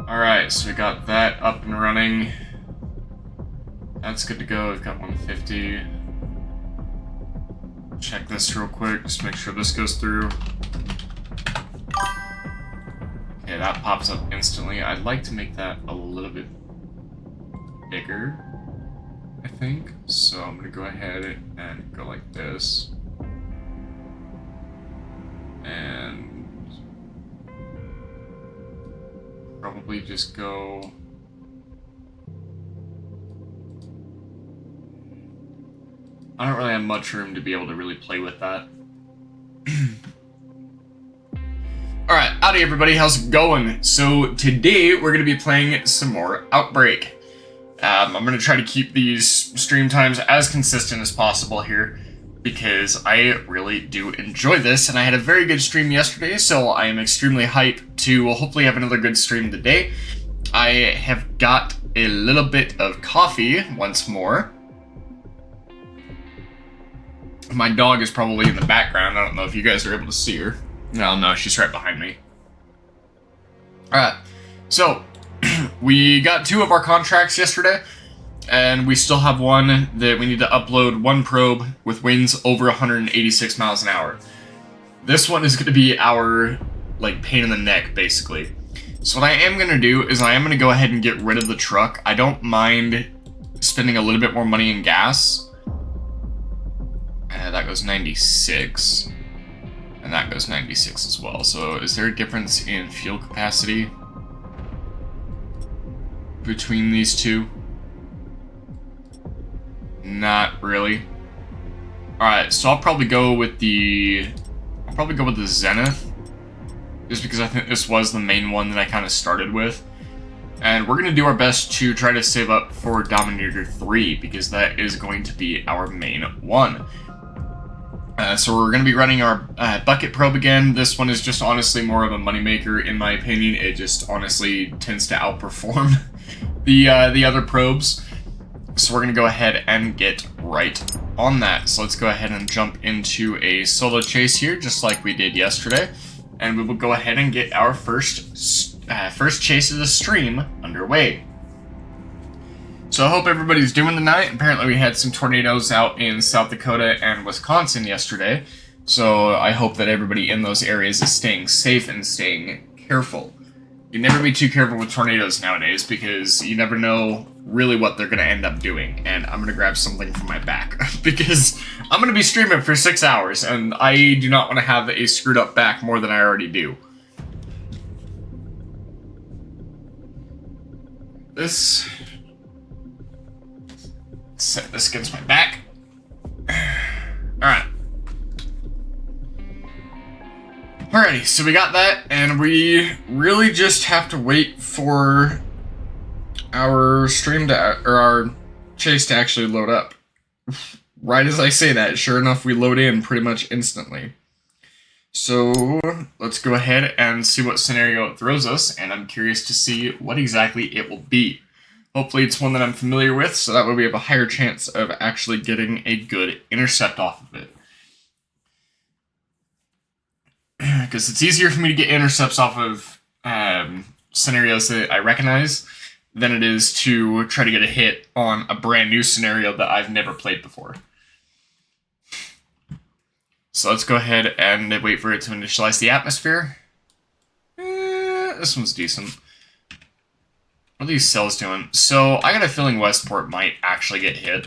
Alright, so we got that up and running. That's good to go. We've got 150. Check this real quick, just make sure this goes through. Okay, that pops up instantly. I'd like to make that a little bit bigger, I think. So I'm gonna go ahead and go like this. And probably just go... I don't really have much room to be able to really play with that. Alright, howdy everybody, how's it going? So today we're going to be playing some more Outbrk. I'm going to try to keep these stream times as consistent as possible here, because I really do enjoy this, and I had a very good stream yesterday, so I am extremely hyped to hopefully have another good stream today. I have got a little bit of coffee once more. My dog is probably in the background. I don't know if you guys are able to see her. No, she's right behind me. Alright, so we got 2 of our contracts yesterday, and we still have one that we need to upload, 1 probe with winds over 186 miles an hour. This one is going to be our, pain in the neck, basically. So what I am going to do is I am going to go ahead and get rid of the truck. I don't mind spending a little bit more money in gas. That goes 96. And that goes 96 as well. So is there a difference in fuel capacity between these two? Not really. Alright, so I'll probably go with the Zenith. Just because I think this was the main one that I kind of started with. And we're going to do our best to try to save up for Dominator 3, because that is going to be our main one. So we're going to be running our bucket probe again. This one is just honestly more of a moneymaker, in my opinion. It just honestly tends to outperform the other probes. So we're going to go ahead and get right on that. So let's go ahead and jump into a solo chase here, just like we did yesterday. And we will go ahead and get our first chase of the stream underway. So I hope everybody's doing tonight. Apparently we had some tornadoes out in South Dakota and Wisconsin yesterday. So I hope that everybody in those areas is staying safe and staying careful. You never be too careful with tornadoes nowadays, because you never know really what they're going to end up doing. And I'm going to grab something from my back, because I'm going to be streaming for 6 hours, and I do not want to have a screwed up back more than I already do. Set this against my back. Alright. Alrighty, so we got that, and we really just have to wait for our stream to, or our chase to actually load up. Right as I say that, sure enough, we load in pretty much instantly. So let's go ahead and see what scenario it throws us, and I'm curious to see what exactly it will be. Hopefully it's one that I'm familiar with, so that way we have a higher chance of actually getting a good intercept off of it. Because it's easier for me to get intercepts off of scenarios that I recognize than it is to try to get a hit on a brand new scenario that I've never played before. So let's go ahead and wait for it to initialize the atmosphere. This one's decent. What are these cells doing? So I got a feeling Westport might actually get hit.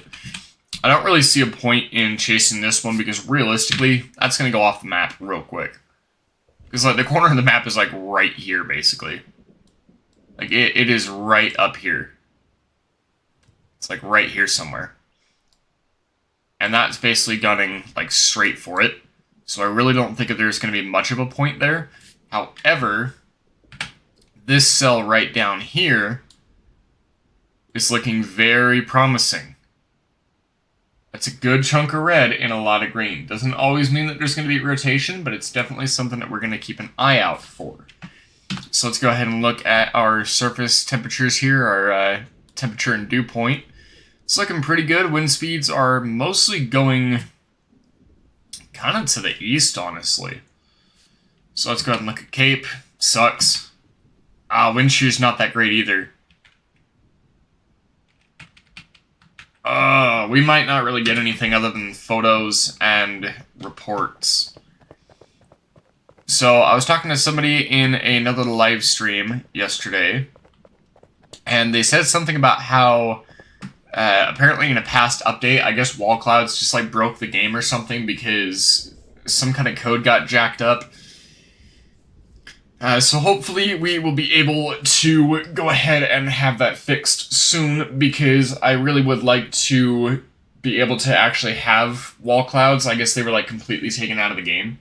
I don't really see a point in chasing this one, because realistically, that's going to go off the map real quick. Because the corner of the map is right here, basically. It is right up here. It's right here somewhere. And that's basically gunning straight for it. So I really don't think that there's going to be much of a point there. However, this cell right down here is looking very promising. That's a good chunk of red and a lot of green. Doesn't always mean that there's going to be rotation, but it's definitely something that we're going to keep an eye out for. So let's go ahead and look at our surface temperatures here, our temperature and dew point. It's looking pretty good. Wind speeds are mostly going kind of to the east, honestly. So let's go ahead and look at Cape. Sucks. Wind shear's not that great either. We might not really get anything other than photos and reports. So, I was talking to somebody in another live stream yesterday, and they said something about how, apparently in a past update, I guess wall clouds just, like, broke the game or something because some kind of code got jacked up. So hopefully we will be able to go ahead and have that fixed soon, because I really would like to be able to actually have wall clouds. I guess they were like completely taken out of the game,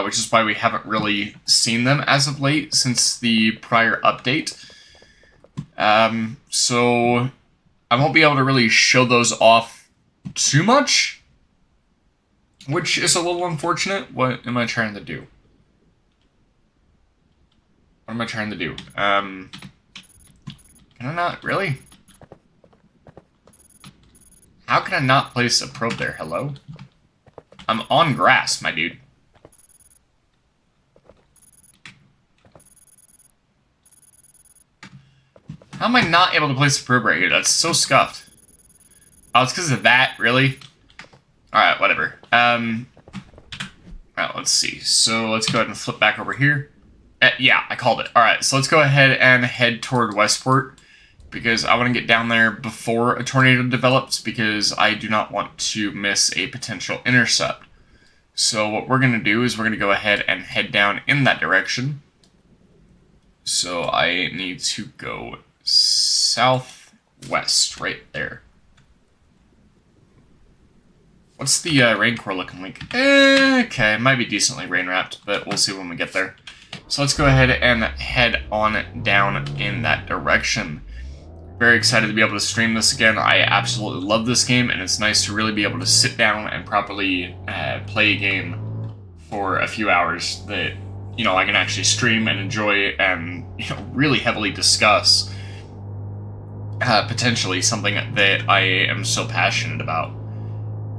which is why we haven't really seen them as of late since the prior update. So I won't be able to really show those off too much, which is a little unfortunate. What am I trying to do? What am I trying to do? Can I not? Really? How can I not place a probe there? Hello? I'm on grass, my dude. How am I not able to place a probe right here? That's so scuffed. Oh, it's because of that? Really? Alright, whatever. Alright, let's see. So, let's go ahead and flip back over here. Yeah, I called it. Alright, so let's go ahead and head toward Westport, because I want to get down there before a tornado develops, because I do not want to miss a potential intercept. So what we're going to do is we're going to go ahead and head down in that direction. So I need to go southwest, right there. What's the rain core looking like? Okay, it might be decently rain wrapped, but we'll see when we get there. So let's go ahead and head on down in that direction. Very excited to be able to stream this again. I absolutely love this game, and it's nice to really be able to sit down and properly play a game for a few hours that, you know, I can actually stream and enjoy and, you know, really heavily discuss potentially something that I am so passionate about.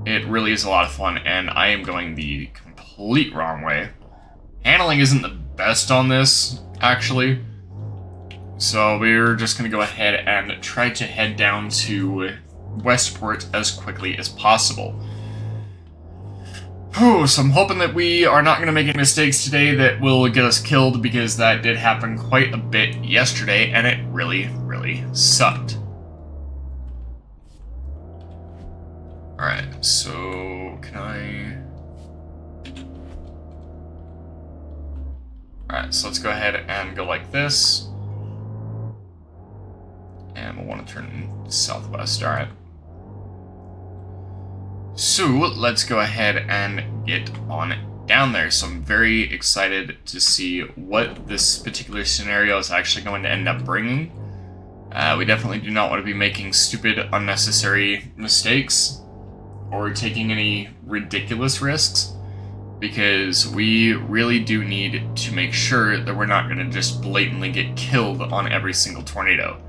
It really is a lot of fun, and I am going the complete wrong way. Handling isn't the best on this, actually. So we're just going to go ahead and try to head down to Westport as quickly as possible. Whew, so I'm hoping that we are not going to make any mistakes today that will get us killed, because that did happen quite a bit yesterday, and it really, really sucked. Alright, so can I... Alright, so let's go ahead and go like this. And we'll want to turn southwest. Alright. So, let's go ahead and get on down there. So I'm very excited to see what this particular scenario is actually going to end up bringing. We definitely do not want to be making stupid, unnecessary mistakes or taking any ridiculous risks, because we really do need to make sure that we're not going to just blatantly get killed on every single tornado.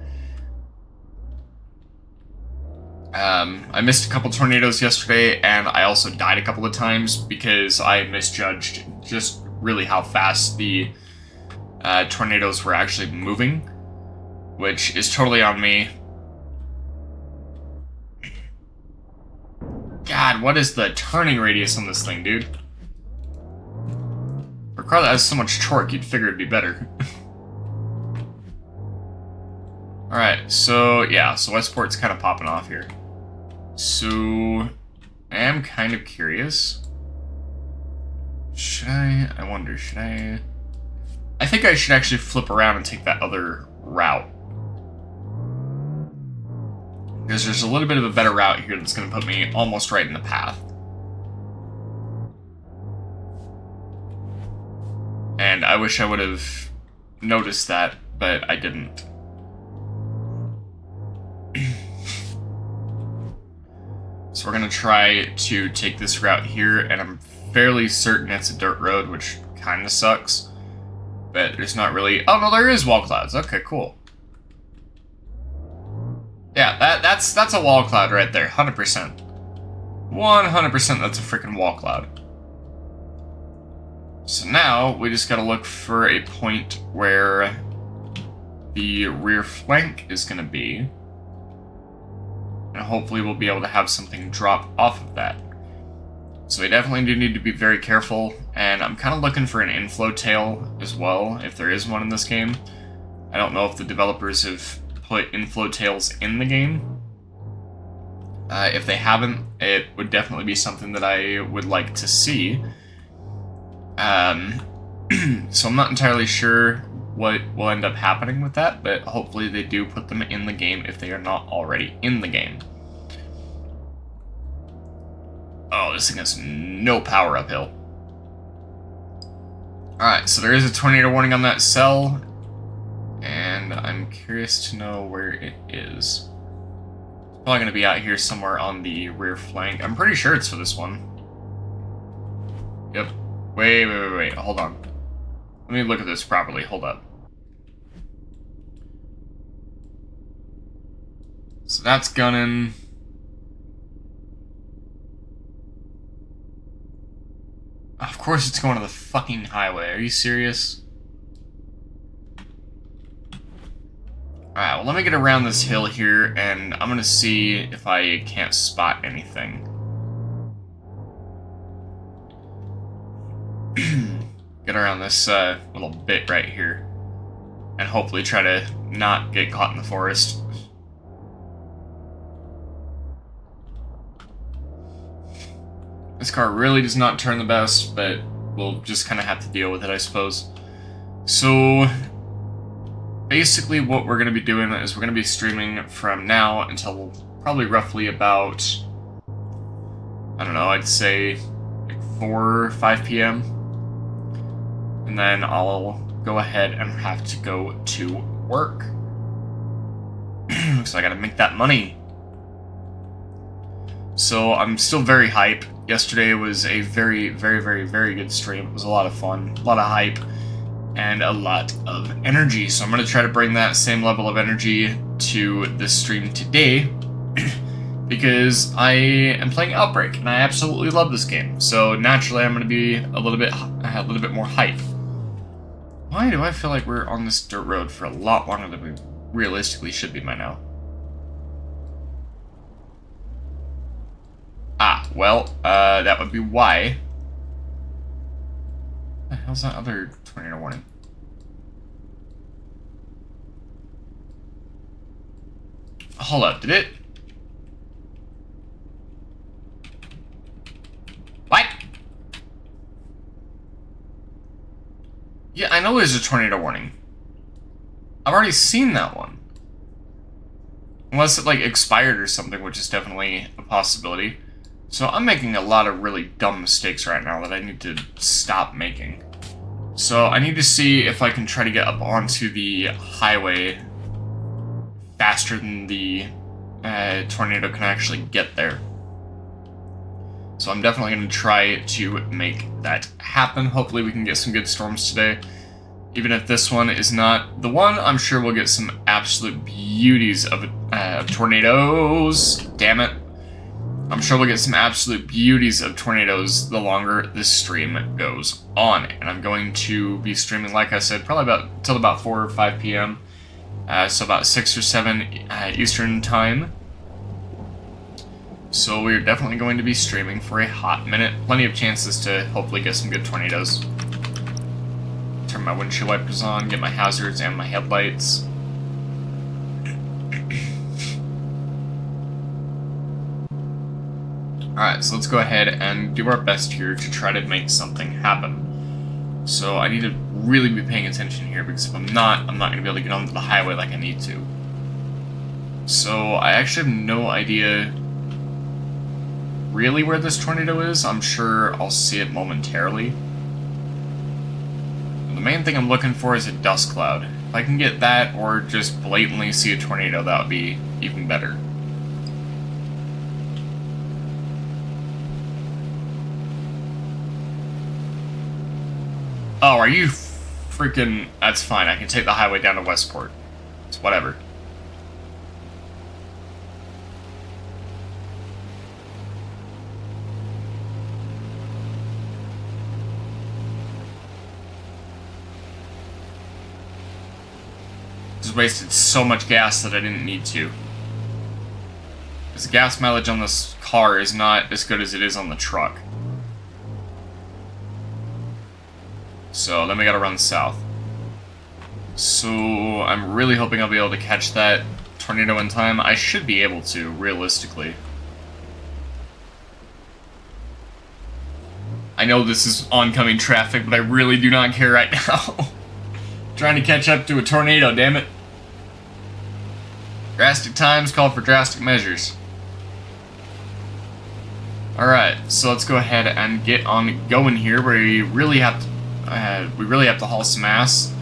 I missed a couple tornadoes yesterday, and I also died a couple of times because I misjudged just really how fast the tornadoes were actually moving, which is totally on me. God, what is the turning radius on this thing, dude? For a car that has so much torque, you'd figure it'd be better. Alright, so yeah, so Westport's kind of popping off here. So, I am kind of curious. I wonder, should I... I think I should actually flip around and take that other route. Because there's a little bit of a better route here that's going to put me almost right in the path. And I wish I would have noticed that, but I didn't. So we're going to try to take this route here, and I'm fairly certain it's a dirt road, which kind of sucks. But there's not really... Oh, no, there is wall clouds. Okay, cool. Yeah, that's a wall cloud right there, 100%. 100% that's a freaking wall cloud. So now we just gotta look for a point where the rear flank is gonna be. And hopefully we'll be able to have something drop off of that. So we definitely do need to be very careful, and I'm kind of looking for an inflow tail as well, if there is one in this game. I don't know if the developers have put inflow tails in the game. If they haven't, it would definitely be something that I would like to see. So I'm not entirely sure what will end up happening with that, but hopefully they do put them in the game if they are not already in the game. Oh, this thing has no power uphill. Alright, so there is a tornado warning on that cell, and I'm curious to know where it is. It's probably going to be out here somewhere on the rear flank. I'm pretty sure it's for this one. Yep. Wait, hold on. Let me look at this properly, hold up. So that's gunning. Of course it's going to the fucking highway, are you serious? Alright, well let me get around this hill here, and I'm gonna see if I can't spot anything. Get around this little bit right here, and hopefully try to not get caught in the forest. This car really does not turn the best, but we'll just kind of have to deal with it, I suppose. So, basically what we're going to be doing is we're going to be streaming from now until probably roughly about, I don't know, I'd say like 4 or 5 p.m. And then I'll go ahead and have to go to work. So I gotta make that money. So I'm still very hype. Yesterday was a very good stream. It was a lot of fun, a lot of hype, and a lot of energy. So I'm gonna try to bring that same level of energy to this stream today. Because I am playing Outbrk, and I absolutely love this game. So naturally, I'm going to be a little bit more hype. Why do I feel like we're on this dirt road for a lot longer than we realistically should be by now? Ah, well, that would be why. What the hell's that other tornado warning? Hold up, did it? What? Yeah, I know there's a tornado warning. I've already seen that one. Unless it, like, expired or something, which is definitely a possibility. So I'm making a lot of really dumb mistakes right now that I need to stop making. So I need to see if I can try to get up onto the highway faster than the tornado can actually get there. So I'm definitely going to try to make that happen. Hopefully we can get some good storms today. Even if this one is not the one, I'm sure we'll get some absolute beauties of tornadoes. Damn it. I'm sure we'll get some absolute beauties of tornadoes the longer this stream goes on. And I'm going to be streaming, like I said, probably till about 4 or 5 p.m. So about 6 or 7 Eastern time. So we're definitely going to be streaming for a hot minute. Plenty of chances to hopefully get some good tornadoes. Turn my windshield wipers on, get my hazards and my headlights. Alright, so let's go ahead and do our best here to try to make something happen. So I need to really be paying attention here, because if I'm not going to be able to get onto the highway like I need to. So I actually have no idea really where this tornado is. I'm sure I'll see it momentarily. The main thing I'm looking for is a dust cloud. If I can get that, or just blatantly see a tornado, that would be even better. Oh, are you freaking... That's fine, I can take the highway down to Westport. It's whatever. Just wasted so much gas that I didn't need to. Because the gas mileage on this car is not as good as it is on the truck. So then we gotta run south. So I'm really hoping I'll be able to catch that tornado in time. I should be able to, realistically. I know this is oncoming traffic, but I really do not care right now. Trying to catch up to a tornado, damn it. Drastic times call for drastic measures. Alright, so let's go ahead and get on going here. We really have to haul some ass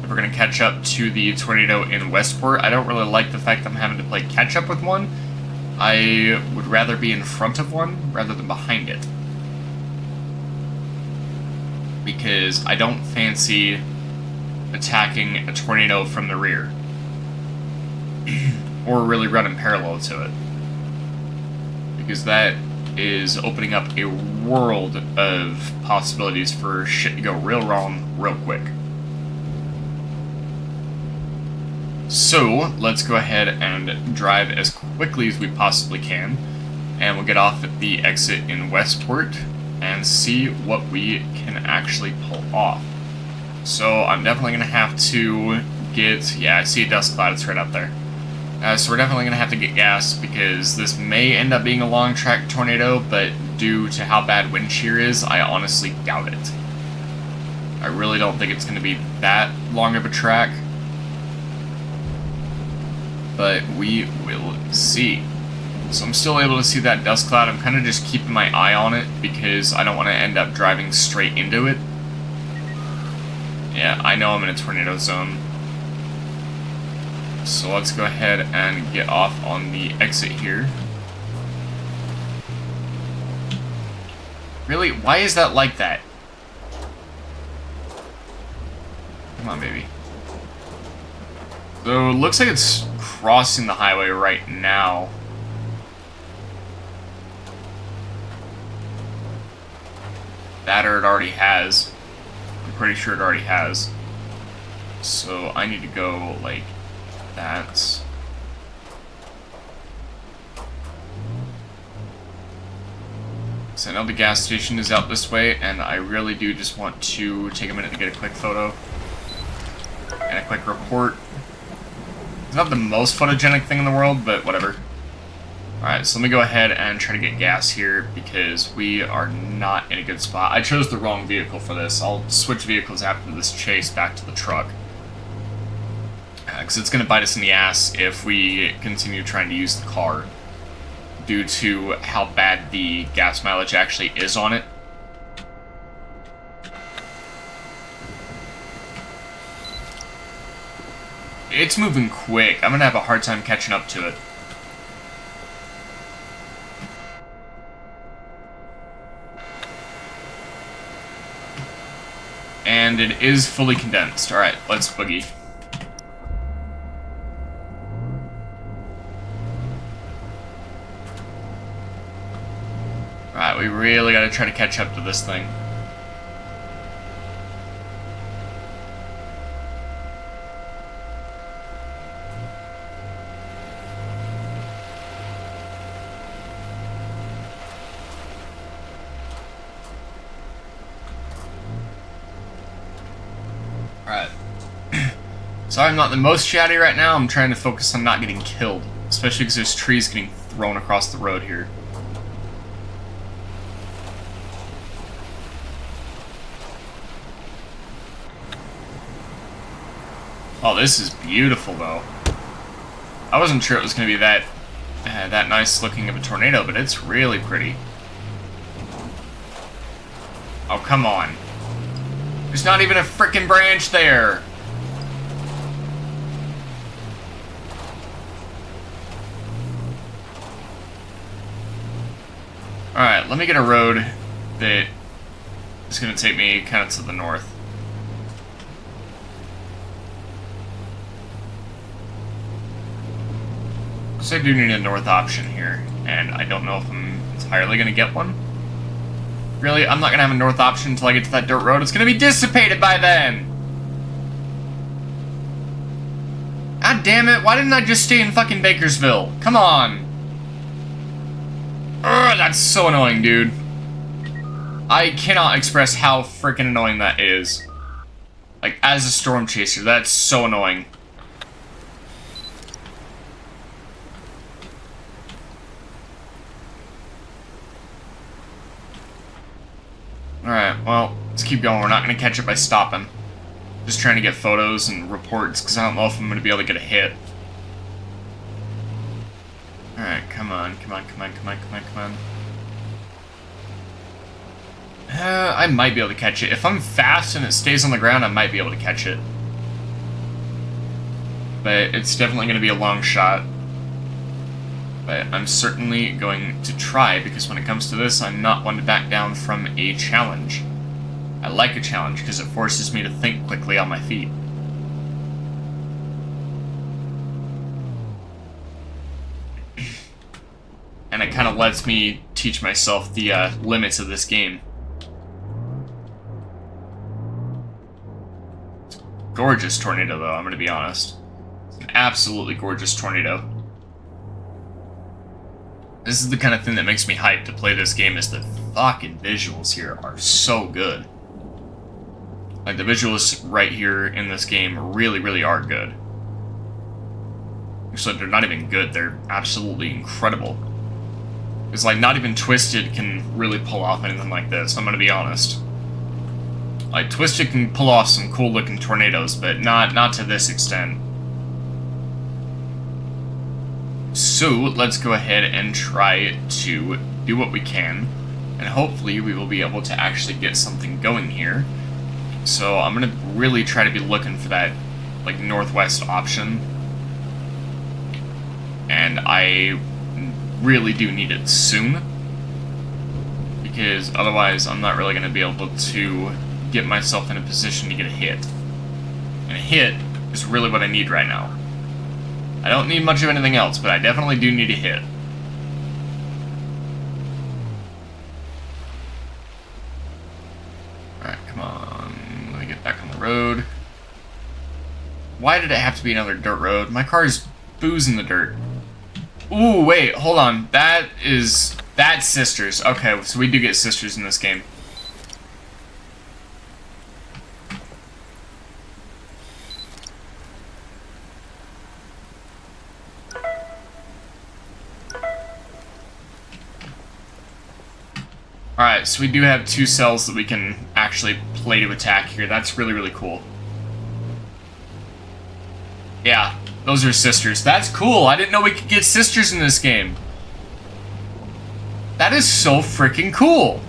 if we're going to catch up to the tornado in Westport. I don't really like the fact that I'm having to play catch up with one. I would rather be in front of one rather than behind it. Because I don't fancy attacking a tornado from the rear. Or really running parallel to it. Because that is opening up a world of possibilities for shit to go real wrong real quick. So, let's go ahead and drive as quickly as we possibly can. And we'll get off at the exit in Westport and see what we can actually pull off. So I'm definitely going to have to get... Yeah, I see a dust cloud, it's right up there. So we're definitely going to have to get gas because this may end up being a long track tornado, but due to how bad wind shear is, I honestly doubt it. I really don't think it's going to be that long of a track. But we will see. So I'm still able to see that dust cloud. I'm kind of just keeping my eye on it because I don't want to end up driving straight into it. Yeah, I know I'm in a tornado zone. So let's go ahead and get off on the exit here. Really? Why is that like that? Come on, baby. So it looks like it's crossing the highway right now. That or it already has. I'm pretty sure it already has. So I need to go like that. So I know the gas station is out this way, and I really do just want to take a minute to get a quick photo and a quick report. It's not the most photogenic thing in the world, but whatever. Alright, so let me go ahead and try to get gas here because we are not in a good spot. I chose the wrong vehicle for this. I'll switch vehicles after this chase back to the truck. Because it's going to bite us in the ass if we continue trying to use the car due to how bad the gas mileage actually is on it. It's moving quick. I'm going to have a hard time catching up to it. And it is fully condensed. Alright, let's boogie. Alright, we really gotta try to catch up to this thing. Alright. Sorry I'm not the most chatty right now. I'm trying to focus on not getting killed. Especially because there's trees getting thrown across the road here. Oh, this is beautiful, though. I wasn't sure it was going to be that nice looking of a tornado, but it's really pretty. Oh, come on. There's not even a frickin' branch there. Alright, let me get a road that is going to take me kind of to the north. So I do need a north option here, and I don't know if I'm entirely going to get one. Really? I'm not going to have a north option until I get to that dirt road? It's going to be dissipated by then! damn it, why didn't I just stay in fucking Bakersville? Come on. Ugh, that's so annoying, dude. I cannot express how freaking annoying that is. Like, as a storm chaser, that's so annoying. Alright, well, let's keep going. We're not going to catch it by stopping. Just trying to get photos and reports, because I don't know if I'm going to be able to get a hit. Alright, come on, come on, come on, come on, come on, come on. I might be able to catch it. If I'm fast and it stays on the ground, I might be able to catch it. But it's definitely going to be a long shot. But I'm certainly going to try, because when it comes to this, I'm not one to back down from a challenge. I like a challenge, because it forces me to think quickly on my feet. And it kind of lets me teach myself the limits of this game. It's a gorgeous tornado, though, I'm going to be honest. It's an absolutely gorgeous tornado. This is the kind of thing that makes me hyped to play this game, is the fucking visuals here are so good. Like, the visuals right here in this game really, really are good. Actually, they're not even good, they're absolutely incredible. It's like, not even Twisted can really pull off anything like this, I'm gonna be honest. Like, Twisted can pull off some cool looking tornadoes, but not to this extent. So, let's go ahead and try to do what we can, and hopefully we will be able to actually get something going here. So, I'm gonna really try to be looking for that, like, northwest option. And I really do need it soon, because otherwise I'm not really gonna be able to get myself in a position to get a hit. And a hit is really what I need right now. I don't need much of anything else, but I definitely do need a hit. Alright, come on. Let me get back on the road. Why did it have to be another dirt road? My car's boozing the dirt. Ooh, wait, hold on. That's sisters. Okay, so we do get sisters in this game. Alright, so we do have 2 cells that we can actually play to attack here. That's really, really cool. Yeah, those are sisters. That's cool. I didn't know we could get sisters in this game. That is so freaking cool.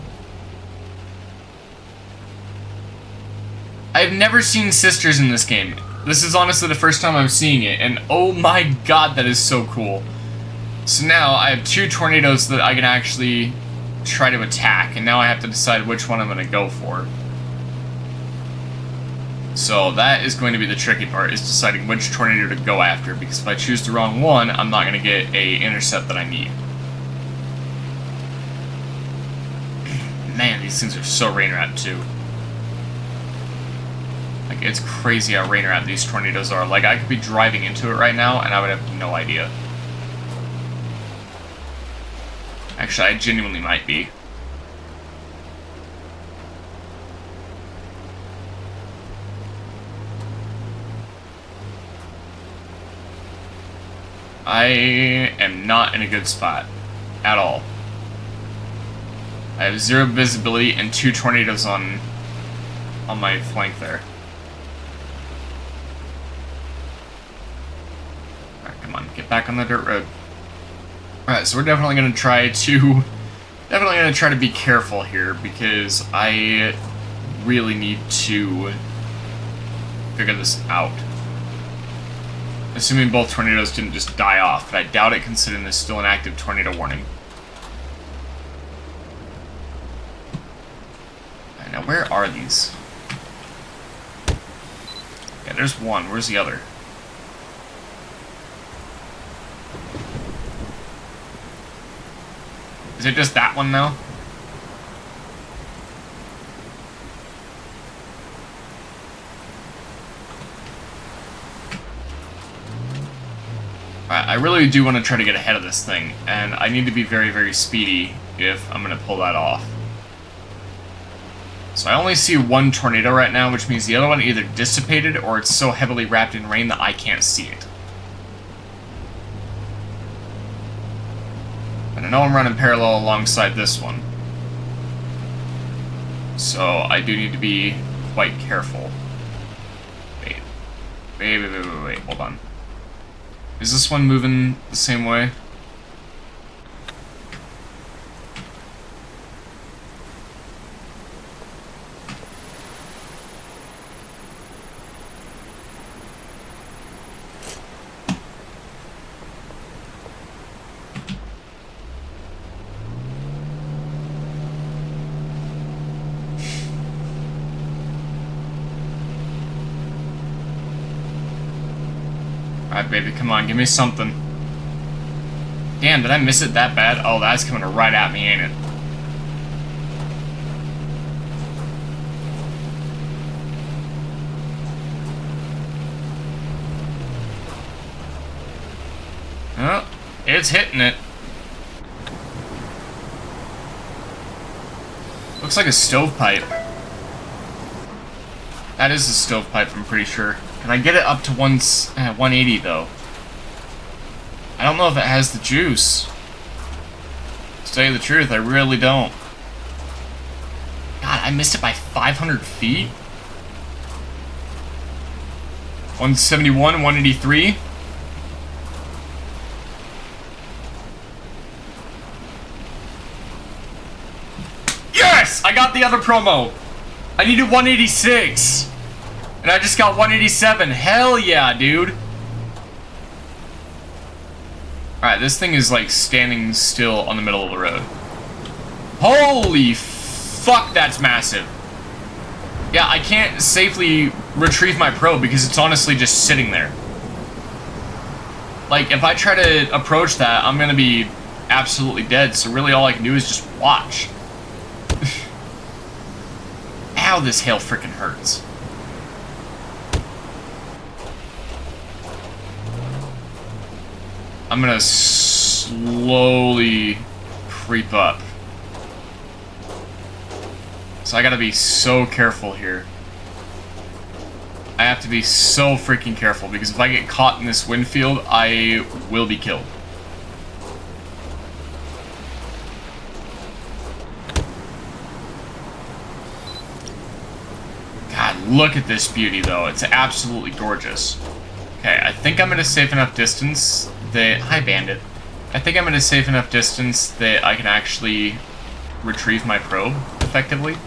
I've never seen sisters in this game. This is honestly the first time I'm seeing it, and oh my god, that is so cool. So now I have 2 tornadoes that I can actually try to attack, and now I have to decide which one I'm going to go for. So that is going to be the tricky part, is deciding which tornado to go after, because if I choose the wrong one, I'm not going to get a intercept that I need. Man, these things are so rain wrapped too. Like, it's crazy how rain wrapped these tornadoes are. Like, I could be driving into it right now, and I would have no idea. Actually, I genuinely might be. I am not in a good spot at all. I have 0 visibility and 2 tornadoes on my flank there. Alright, come on, get back on the dirt road. Alright, so we're definitely gonna try to be careful here, because I really need to figure this out. Assuming both tornadoes didn't just die off, but I doubt it, considering there's still an active tornado warning. Alright, now where are these? Yeah, there's one. Where's the other? Is it just that one now? I really do want to try to get ahead of this thing, and I need to be very, very speedy if I'm going to pull that off. So I only see one tornado right now, which means the other one either dissipated or it's so heavily wrapped in rain that I can't see it. And I know I'm running parallel alongside this one. So I do need to be quite careful. Wait, hold on. Is this one moving the same way? Alright, baby, come on, give me something. Damn, did I miss it that bad? Oh, that's coming right at me, ain't it? Oh, it's hitting it. Looks like a stovepipe. That is a stovepipe, I'm pretty sure. Can I get it up to 180, though? I don't know if it has the juice. To tell you the truth, I really don't. God, I missed it by 500 feet? 171, 183? Yes! I got the other promo! I needed 186! And I just got 187. Hell yeah, dude. Alright, this thing is like standing still on the middle of the road. Holy fuck, that's massive. Yeah, I can't safely retrieve my probe because it's honestly just sitting there. Like, if I try to approach that, I'm gonna be absolutely dead, so really all I can do is just watch. Ow, this hail freaking hurts. I'm gonna slowly creep up. So I gotta be so careful here. I have to be so freaking careful because if I get caught in this wind field, I will be killed. God, look at this beauty though. It's absolutely gorgeous. Okay, I think I'm at a safe enough distance that... Hi, Bandit. I think I'm at a safe enough distance that I can actually retrieve my probe effectively.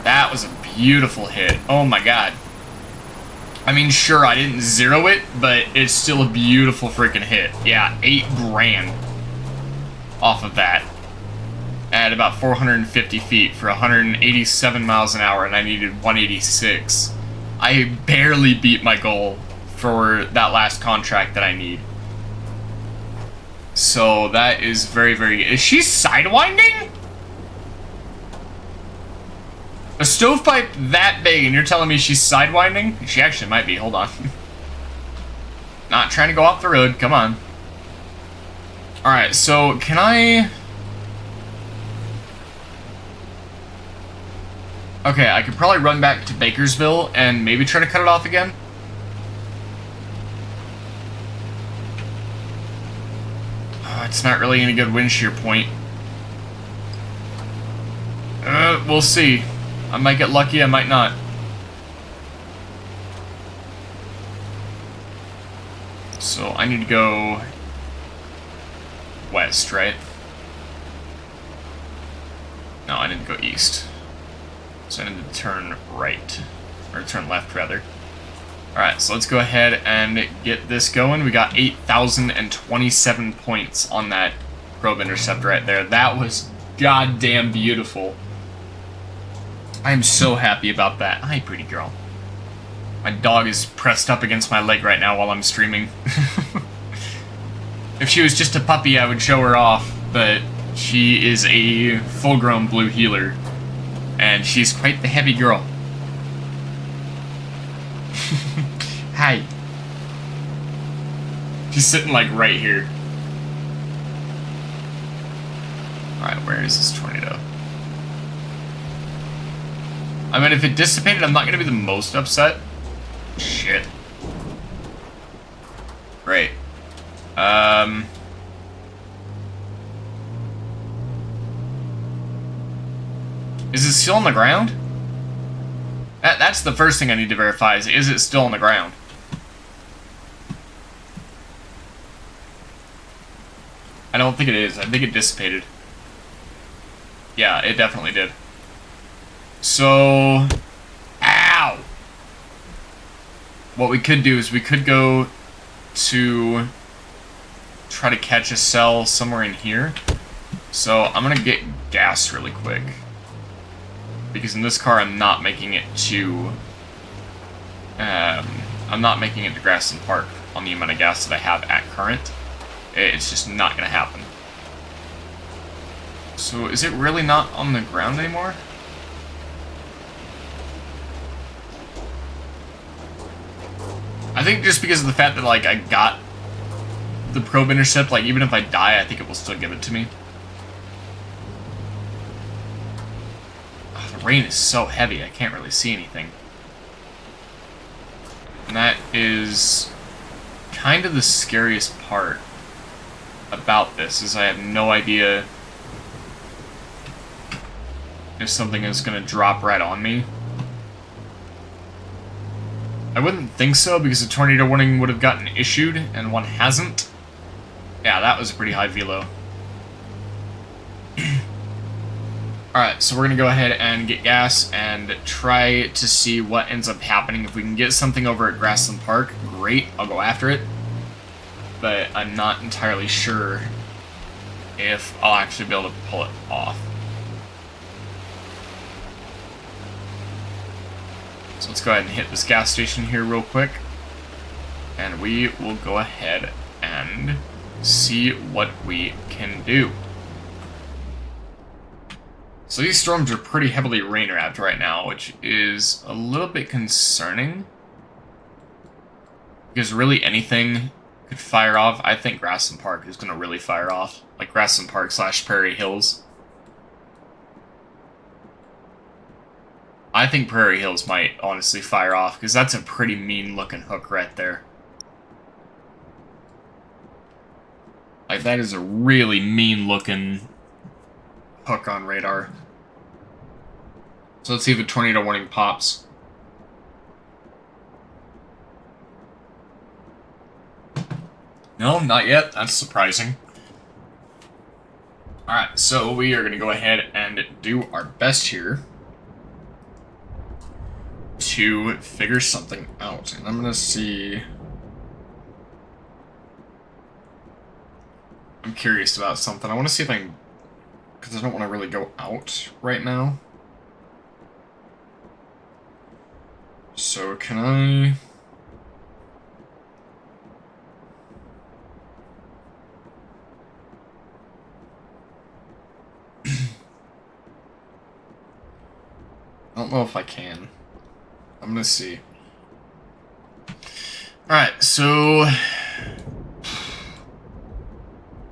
That was a beautiful hit. Oh my god. I mean, sure, I didn't zero it, but it's still a beautiful freaking hit. Yeah, 8 grand off of that. At about 450 feet for 187 miles an hour, and I needed 186. I barely beat my goal for that last contract that I need. So that is very, very... Is she sidewinding? A stovepipe that big and you're telling me she's sidewinding? She actually might be, hold on. Not trying to go off the road, come on. Alright, so can I... Okay, I could probably run back to Bakersville and maybe try to cut it off again. Oh, it's not really any good wind shear point. We'll see. I might get lucky, I might not. So I need to go west, right? No, I didn't go east. So I need to turn right. Or turn left, rather. Alright, so let's go ahead and get this going. We got 8,027 points on that probe intercept right there. That was goddamn beautiful. I am so happy about that. Hi, pretty girl. My dog is pressed up against my leg right now while I'm streaming. If she was just a puppy, I would show her off, but she is a full-grown blue heeler, and she's quite the heavy girl. Hi. She's sitting like right here. Alright, where is this tornado? I mean, if it dissipated, I'm not going to be the most upset. Shit. Great. Is it still on the ground? That's the first thing I need to verify, is it still on the ground? I don't think it is. I think it dissipated. Yeah, it definitely did. So... Ow! What we could do is we could go to try to catch a cell somewhere in here. So I'm gonna get gas really quick. Because in this car I'm not making it to... I'm not making it to Grassland Park on the amount of gas that I have at current. It's just not gonna happen. So is it really not on the ground anymore? I think just because of the fact that, like, I got the probe intercept, like, even if I die, I think it will still give it to me. Oh, the rain is so heavy, I can't really see anything. And that is kind of the scariest part about this, is I have no idea if something is going to drop right on me. I wouldn't think so, because a tornado warning would have gotten issued, and one hasn't. Yeah, that was a pretty high velo. Alright, so we're going to go ahead and get gas and try to see what ends up happening. If we can get something over at Grassland Park, great, I'll go after it. But I'm not entirely sure if I'll actually be able to pull it off. So let's go ahead and hit this gas station here real quick. And we will go ahead and see what we can do. So these storms are pretty heavily rain-wrapped right now, which is a little bit concerning. Because really anything could fire off. I think Grassland Park is going to really fire off. Like Grassland Park / Prairie Hills. I think Prairie Hills might honestly fire off, because that's a pretty mean-looking hook right there. Like, that is a really mean-looking hook on radar. So let's see if a tornado warning pops. No, not yet. That's surprising. Alright, so we are going to go ahead and do our best here to figure something out. And I'm going to see... I'm curious about something. I want to see if I can... because I don't want to really go out right now. So can I... I don't know if I can. I'm gonna see. Alright, so...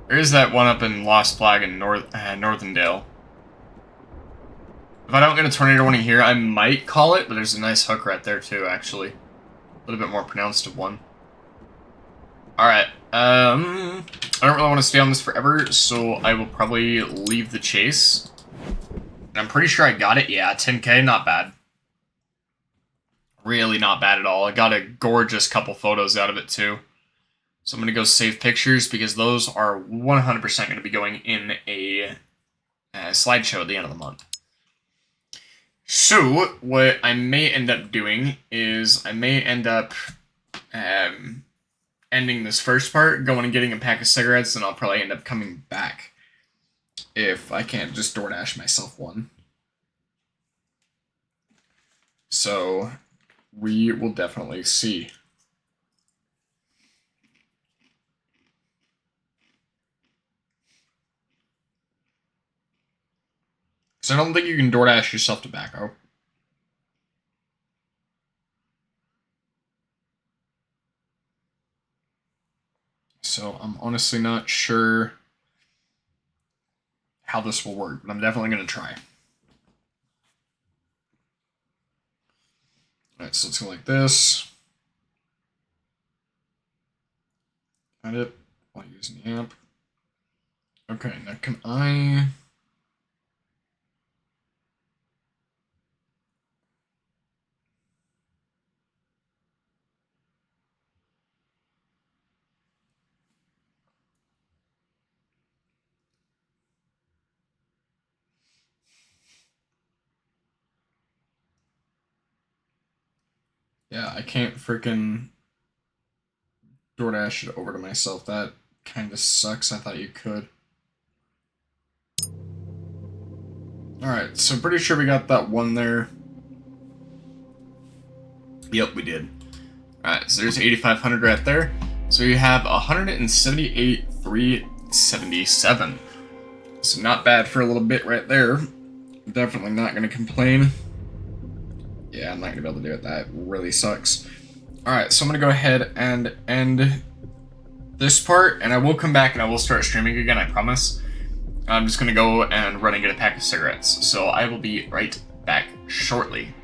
there is that one up in Lost Flag in Northindale. If I don't get a tornado warning here, I might call it, but there's a nice hook right there too, actually. A little bit more pronounced of one. Alright, I don't really want to stay on this forever, so I will probably leave the chase. And I'm pretty sure I got it, yeah, 10K, not bad. Really not bad at all. I got a gorgeous couple photos out of it too. So I'm going to go save pictures, because those are 100% going to be going in a slideshow at the end of the month. So, what I may end up doing is I may end up ending this first part, going and getting a pack of cigarettes, and I'll probably end up coming back if I can't just DoorDash myself one. So, we will definitely see. So I don't think you can DoorDash yourself tobacco. So I'm honestly not sure how this will work, but I'm definitely going to try. Alright, so let's go like this. Add it while using the amp. Okay, now can I... Yeah, I can't freaking DoorDash it over to myself. That kind of sucks. I thought you could. Alright, so pretty sure we got that one there. Yep, we did. Alright, so there's 8,500 right there. So you have 178,377. So not bad for a little bit right there. Definitely not going to complain. Yeah, I'm not going to be able to do it. That really sucks. Alright, so I'm going to go ahead and end this part, and I will come back and I will start streaming again, I promise. I'm just going to go and run and get a pack of cigarettes. So I will be right back shortly.